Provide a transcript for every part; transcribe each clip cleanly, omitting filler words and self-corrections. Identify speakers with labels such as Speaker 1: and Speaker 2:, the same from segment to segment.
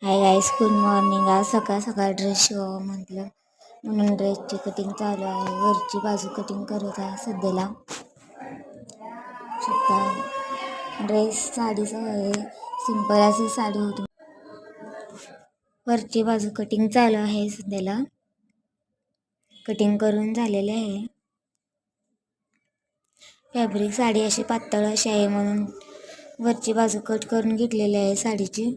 Speaker 1: Hi guys, good morning. आज सकाळ सकाळ ड्रेस शिवावं म्हटलं म्हणून ड्रेसची कटिंग चालू आहे. वरची बाजू कटिंग करत आहे सध्याला. शकता ड्रेस साडीचं आहे, सिंपल अशी साडी होती. वरची बाजू कटिंग चालू आहे सध्याला. कटिंग करून झालेले आहे. फॅब्रिक साडी अशी पातळ अशी आहे म्हणून वरची बाजू कट करून घेतलेली आहे साडीची.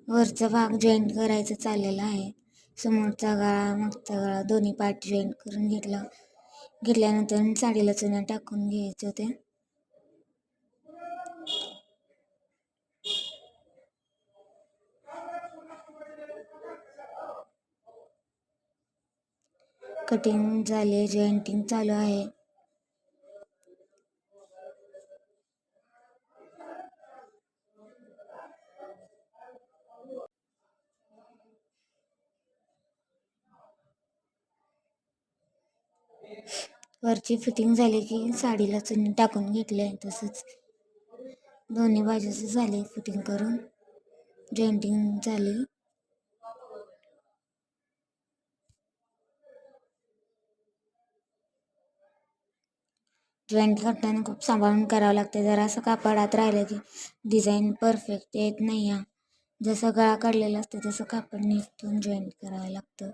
Speaker 1: वरचा भाग जॉईंट करायचं चाललेला आहे. समोरचा गळा मागचा गळा दोन्ही पार्ट जॉईंट करून घेतल्यानंतर साडीला चुन्या टाकून घ्यायचे होते. कटिंग झाले, जॉईंटिंग चालू आहे. वरची फिटिंग झाली की साडीला चुन्नी टाकून घेतले. तसंच दोन्ही बाजूचं झाले फिटिंग करून, जॉईंटिंग झाली. जॉईंट करताना खूप सांभाळून करावं लागते. जरा असं कापड आत राहिलं की डिझाईन परफेक्ट येत नाही. जसं गळा काढलेला असते तसं कापड निघून जॉईंट करावं लागतं.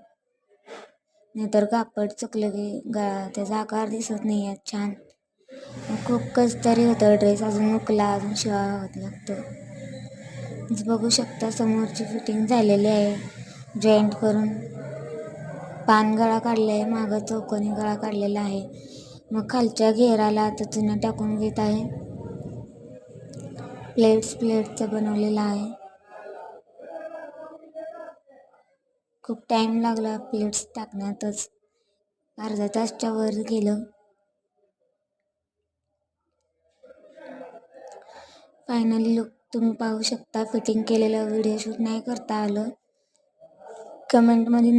Speaker 1: नाहीतर कापड चुकलं की गळा त्याचा आकार दिसत नाही आहे छान. खूप कसतरी होतं. ड्रेस अजून मुकला, अजून शिवावं लागतं. बघू शकता समोरची फिटिंग झालेली आहे. जॉईंट करून पान गळा काढला आहे, मागं चौकोनी गळा काढलेला आहे. मग खालच्या घेराला आता चुन्या टाकून घेत आहे. प्लेट्सचा बनवलेला आहे. खूप टाइम लागला प्लेट्स टाकण्यातच, अर्धा तासच्या वर गेलं. फायनली लुक तुम्ही पाहू शकता. फिटिंग केलेलं व्हिडिओ शूट नाही करता आलं. कमेंटमध्ये